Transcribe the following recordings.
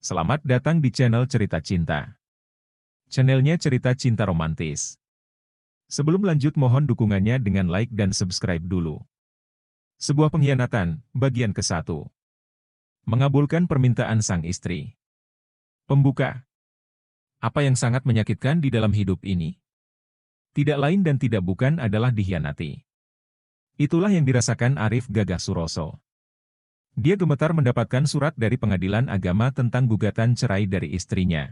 Selamat datang di channel Cerita Cinta. Channelnya cerita cinta romantis. Sebelum lanjut mohon dukungannya dengan like dan subscribe dulu. Sebuah pengkhianatan, bagian ke-1. Mengabulkan permintaan sang istri. Pembuka. Apa yang sangat menyakitkan di dalam hidup ini? Tidak lain dan tidak bukan adalah dikhianati. Itulah yang dirasakan Arif Gagah Suroso. Dia gemetar mendapatkan surat dari pengadilan agama tentang gugatan cerai dari istrinya.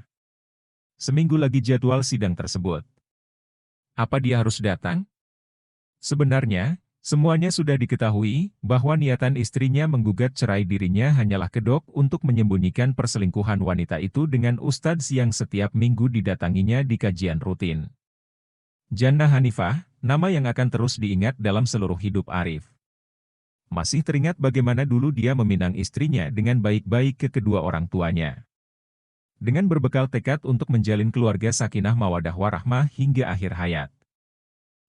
Seminggu lagi jadwal sidang tersebut. Apa dia harus datang? Sebenarnya, semuanya sudah diketahui bahwa niatan istrinya menggugat cerai dirinya hanyalah kedok untuk menyembunyikan perselingkuhan wanita itu dengan ustadz yang setiap minggu didatanginya di kajian rutin. Jannah Hanifah, nama yang akan terus diingat dalam seluruh hidup Arif. Masih teringat bagaimana dulu dia meminang istrinya dengan baik-baik ke kedua orang tuanya. Dengan berbekal tekad untuk menjalin keluarga sakinah mawadah warahmah hingga akhir hayat.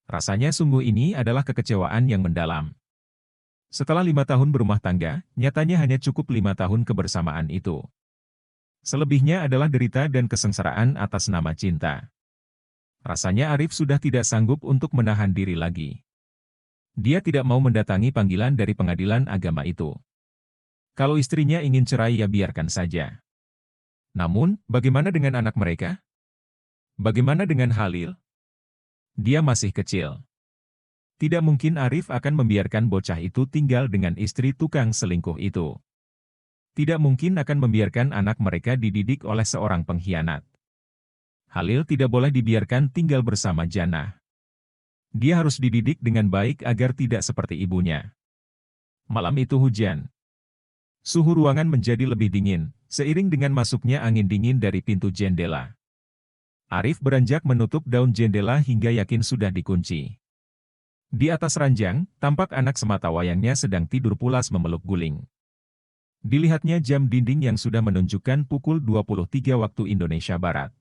Rasanya sungguh ini adalah kekecewaan yang mendalam. Setelah 5 tahun berumah tangga, nyatanya hanya cukup 5 tahun kebersamaan itu. Selebihnya adalah derita dan kesengsaraan atas nama cinta. Rasanya Arif sudah tidak sanggup untuk menahan diri lagi. Dia tidak mau mendatangi panggilan dari pengadilan agama itu. Kalau istrinya ingin cerai ya biarkan saja. Namun, bagaimana dengan anak mereka? Bagaimana dengan Halil? Dia masih kecil. Tidak mungkin Arif akan membiarkan bocah itu tinggal dengan istri tukang selingkuh itu. Tidak mungkin akan membiarkan anak mereka dididik oleh seorang pengkhianat. Halil tidak boleh dibiarkan tinggal bersama Jannah. Dia harus dididik dengan baik agar tidak seperti ibunya. Malam itu hujan. Suhu ruangan menjadi lebih dingin, seiring dengan masuknya angin dingin dari pintu jendela. Arif beranjak menutup daun jendela hingga yakin sudah dikunci. Di atas ranjang, tampak anak sematawayangnya sedang tidur pulas memeluk guling. Dilihatnya jam dinding yang sudah menunjukkan pukul 23 waktu Indonesia Barat.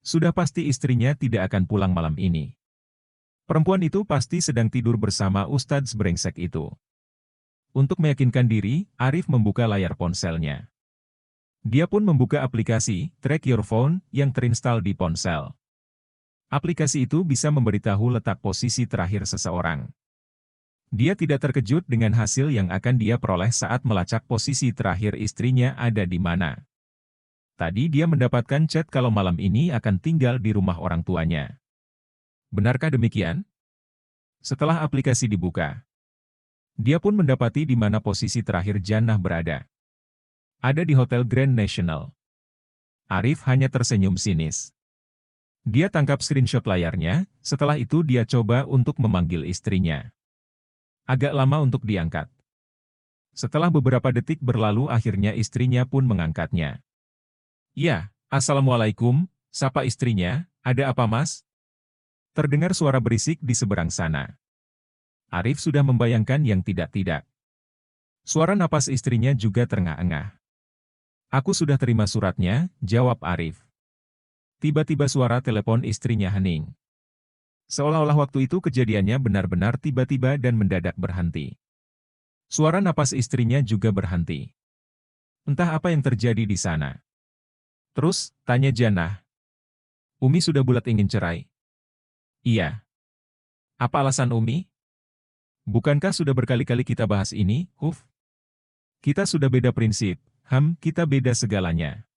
Sudah pasti istrinya tidak akan pulang malam ini. Perempuan itu pasti sedang tidur bersama ustadz brengsek itu. Untuk meyakinkan diri, Arif membuka layar ponselnya. Dia pun membuka aplikasi Track Your Phone yang terinstal di ponsel. Aplikasi itu bisa memberitahu letak posisi terakhir seseorang. Dia tidak terkejut dengan hasil yang akan dia peroleh saat melacak posisi terakhir istrinya ada di mana. Tadi dia mendapatkan chat kalau malam ini akan tinggal di rumah orang tuanya. Benarkah demikian? Setelah aplikasi dibuka, dia pun mendapati di mana posisi terakhir Jannah berada. Ada di Hotel Grand National. Arif hanya tersenyum sinis. Dia tangkap screenshot layarnya, setelah itu dia coba untuk memanggil istrinya. Agak lama untuk diangkat. Setelah beberapa detik berlalu akhirnya istrinya pun mengangkatnya. "Ya, Assalamualaikum," sapa istrinya, "ada apa mas?" Terdengar suara berisik di seberang sana. Arif sudah membayangkan yang tidak-tidak. Suara napas istrinya juga terengah-engah. "Aku sudah terima suratnya," jawab Arif. Tiba-tiba suara telepon istrinya hening. Seolah-olah waktu itu kejadiannya benar-benar tiba-tiba dan mendadak berhenti. Suara napas istrinya juga berhenti. Entah apa yang terjadi di sana. "Terus?" tanya Jannah. "Umi sudah bulat ingin cerai?" "Iya." "Apa alasan Umi?" "Bukankah sudah berkali-kali kita bahas ini, Huf? Kita sudah beda prinsip, kita beda segalanya.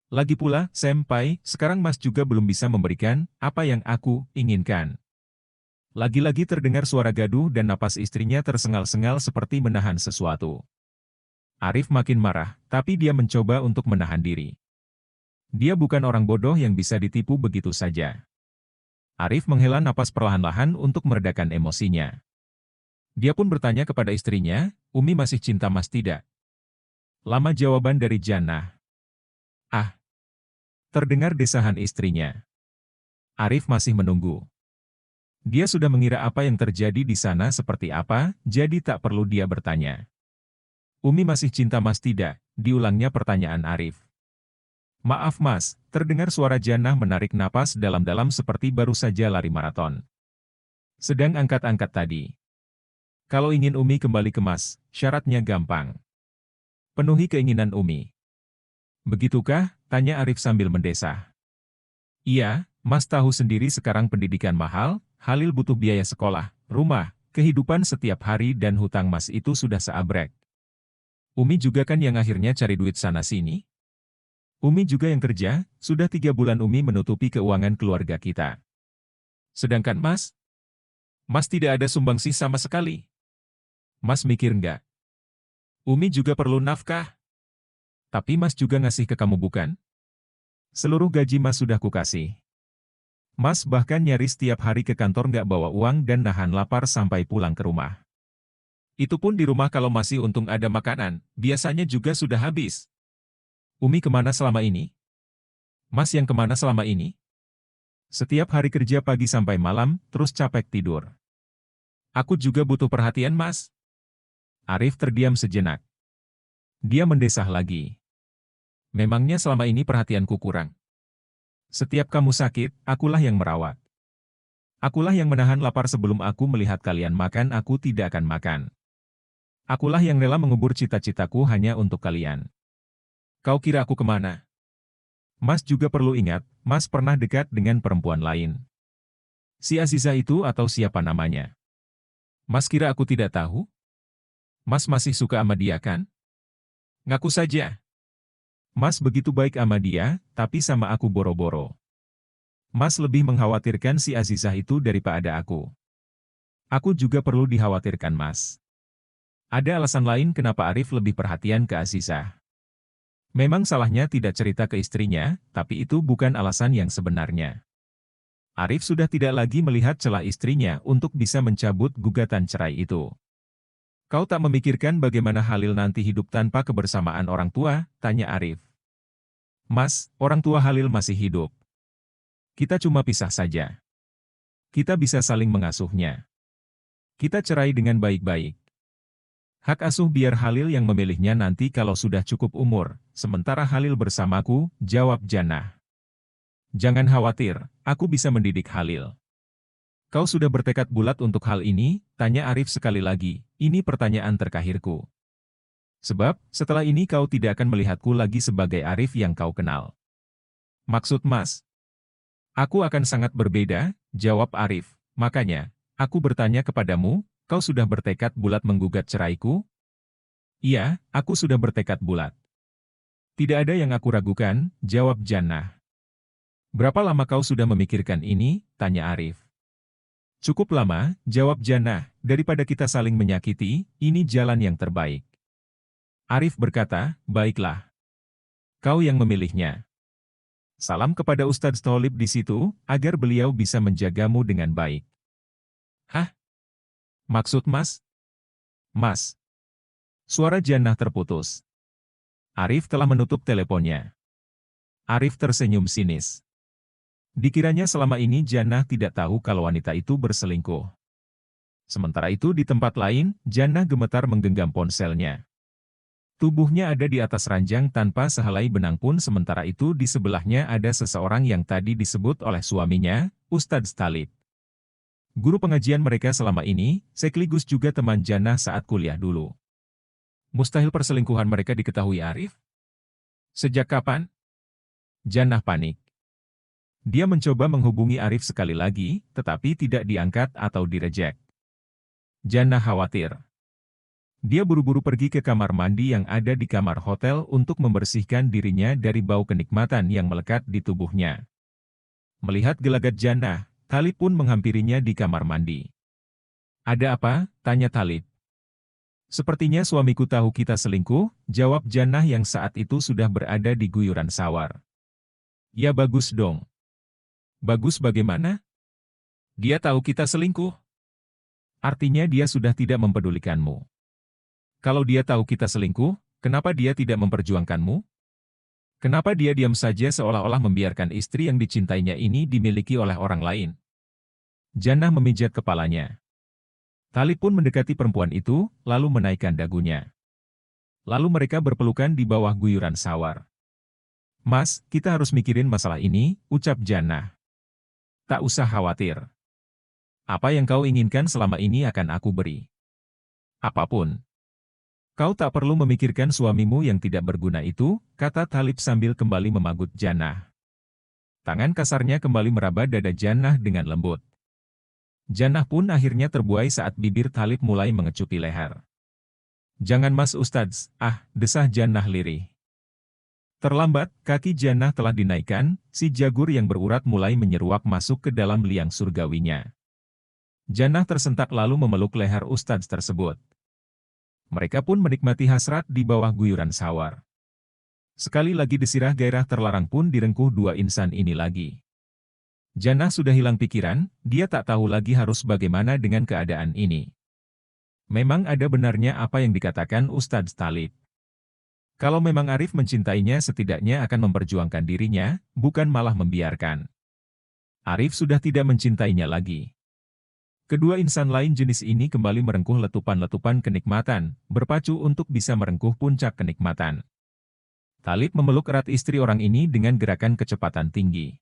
Lagi pula, Senpai, sekarang Mas juga belum bisa memberikan apa yang aku inginkan." Lagi-lagi terdengar suara gaduh dan napas istrinya tersengal-sengal seperti menahan sesuatu. Arif makin marah, tapi dia mencoba untuk menahan diri. Dia bukan orang bodoh yang bisa ditipu begitu saja. Arif menghela napas perlahan-lahan untuk meredakan emosinya. Dia pun bertanya kepada istrinya, "Umi masih cinta Mas tidak?" Lama jawaban dari Jannah. "Ah!" Terdengar desahan istrinya. Arif masih menunggu. Dia sudah mengira apa yang terjadi di sana seperti apa, jadi tak perlu dia bertanya. "Umi masih cinta Mas tidak?" diulangnya pertanyaan Arif. "Maaf Mas," terdengar suara Jannah menarik napas dalam-dalam seperti baru saja lari maraton. "Sedang angkat-angkat tadi. Kalau ingin Umi kembali ke Mas, syaratnya gampang. Penuhi keinginan Umi." Begitukah? Tanya Arif sambil mendesah. Iya, Mas tahu sendiri sekarang pendidikan mahal, Halil butuh biaya sekolah, rumah, kehidupan setiap hari dan hutang Mas itu sudah seabrek. Umi juga kan yang akhirnya cari duit sana-sini. Umi juga yang kerja, sudah 3 bulan Umi menutupi keuangan keluarga kita. Sedangkan Mas tidak ada sumbangsi sama sekali. Mas mikir nggak? Umi juga perlu nafkah. Tapi Mas juga ngasih ke kamu bukan? Seluruh gaji Mas sudah kukasih. Mas bahkan nyaris setiap hari ke kantor nggak bawa uang dan nahan lapar sampai pulang ke rumah. Itu pun di rumah kalau masih untung ada makanan, biasanya juga sudah habis. Umi kemana selama ini? Mas yang kemana selama ini? Setiap hari kerja pagi sampai malam, terus capek tidur. Aku juga butuh perhatian Mas. Arif terdiam sejenak. Dia mendesah lagi. Memangnya selama ini perhatianku kurang? Setiap kamu sakit, akulah yang merawat. Akulah yang menahan lapar sebelum aku melihat kalian makan, aku tidak akan makan. Akulah yang rela mengubur cita-citaku hanya untuk kalian. Kau kira aku kemana? Mas juga perlu ingat, Mas pernah dekat dengan perempuan lain. Si Aziza itu atau siapa namanya? Mas kira aku tidak tahu? Mas masih suka sama dia kan? Ngaku saja. Mas begitu baik sama dia, tapi sama aku boro-boro. Mas lebih mengkhawatirkan si Azizah itu daripada aku. Aku juga perlu dikhawatirkan Mas. Ada alasan lain kenapa Arif lebih perhatian ke Azizah. Memang salahnya tidak cerita ke istrinya, tapi itu bukan alasan yang sebenarnya. Arif sudah tidak lagi melihat celah istrinya untuk bisa mencabut gugatan cerai itu. Kau tak memikirkan bagaimana Halil nanti hidup tanpa kebersamaan orang tua? Tanya Arif. Mas, orang tua Halil masih hidup. Kita cuma pisah saja. Kita bisa saling mengasuhnya. Kita cerai dengan baik-baik. Hak asuh biar Halil yang memilihnya nanti kalau sudah cukup umur, sementara Halil bersamaku, jawab Jannah. Jangan khawatir, aku bisa mendidik Halil. Kau sudah bertekad bulat untuk hal ini? Tanya Arif sekali lagi, ini pertanyaan terakhirku. Sebab, setelah ini kau tidak akan melihatku lagi sebagai Arif yang kau kenal. Maksud Mas? Aku akan sangat berbeda, jawab Arif. Makanya, aku bertanya kepadamu, kau sudah bertekad bulat menggugat ceraiku? Iya, aku sudah bertekad bulat. Tidak ada yang aku ragukan, jawab Jannah. Berapa lama kau sudah memikirkan ini? Tanya Arif. Cukup lama, jawab Jannah, daripada kita saling menyakiti, ini jalan yang terbaik. Arif berkata, baiklah. Kau yang memilihnya. Salam kepada Ustadz Tholib di situ, agar beliau bisa menjagamu dengan baik. Hah? Maksud Mas? Mas. Suara Jannah terputus. Arif telah menutup teleponnya. Arif tersenyum sinis. Dikiranya selama ini Jannah tidak tahu kalau wanita itu berselingkuh. Sementara itu di tempat lain, Jannah gemetar menggenggam ponselnya. Tubuhnya ada di atas ranjang tanpa sehelai benang pun, sementara itu di sebelahnya ada seseorang yang tadi disebut oleh suaminya, Ustadz Thalib. Guru pengajian mereka selama ini, sekaligus juga teman Jannah saat kuliah dulu. Mustahil perselingkuhan mereka diketahui Arif? Sejak kapan? Jannah panik. Dia mencoba menghubungi Arif sekali lagi, tetapi tidak diangkat atau direject. Jannah khawatir. Dia buru-buru pergi ke kamar mandi yang ada di kamar hotel untuk membersihkan dirinya dari bau kenikmatan yang melekat di tubuhnya. Melihat gelagat Jannah, Thalib pun menghampirinya di kamar mandi. Ada apa? Tanya Thalib. Sepertinya suamiku tahu kita selingkuh, jawab Jannah yang saat itu sudah berada di guyuran sawar. Ya bagus dong. Bagus bagaimana? Dia tahu kita selingkuh. Artinya dia sudah tidak mempedulikanmu. Kalau dia tahu kita selingkuh, kenapa dia tidak memperjuangkanmu? Kenapa dia diam saja seolah-olah membiarkan istri yang dicintainya ini dimiliki oleh orang lain? Jannah memijat kepalanya. Thalib pun mendekati perempuan itu, lalu menaikkan dagunya. Lalu mereka berpelukan di bawah guyuran sawar. Mas, kita harus mikirin masalah ini, ucap Jannah. Tak usah khawatir. Apa yang kau inginkan selama ini akan aku beri. Apapun. Kau tak perlu memikirkan suamimu yang tidak berguna itu, kata Talib sambil kembali memagut Jannah. Tangan kasarnya kembali meraba dada Jannah dengan lembut. Jannah pun akhirnya terbuai saat bibir Talib mulai mengecupi leher. Jangan mas Ustadz, desah Jannah lirih. Terlambat, kaki Jannah telah dinaikkan, si jagur yang berurat mulai menyeruak masuk ke dalam liang surgawinya. Jannah tersentak lalu memeluk leher Ustadz tersebut. Mereka pun menikmati hasrat di bawah guyuran sawar. Sekali lagi desirah gairah terlarang pun direngkuh dua insan ini lagi. Jannah sudah hilang pikiran, dia tak tahu lagi harus bagaimana dengan keadaan ini. Memang ada benarnya apa yang dikatakan Ustadz Talib. Kalau memang Arif mencintainya setidaknya akan memperjuangkan dirinya, bukan malah membiarkan. Arif sudah tidak mencintainya lagi. Kedua insan lain jenis ini kembali merengkuh letupan-letupan kenikmatan, berpacu untuk bisa merengkuh puncak kenikmatan. Talib memeluk erat istri orang ini dengan gerakan kecepatan tinggi.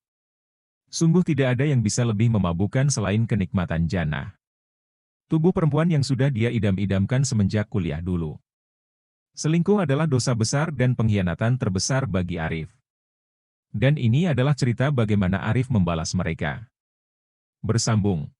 Sungguh tidak ada yang bisa lebih memabukkan selain kenikmatan Jannah. Tubuh perempuan yang sudah dia idam-idamkan semenjak kuliah dulu. Selingkuh adalah dosa besar dan pengkhianatan terbesar bagi Arif. Dan ini adalah cerita bagaimana Arif membalas mereka. Bersambung.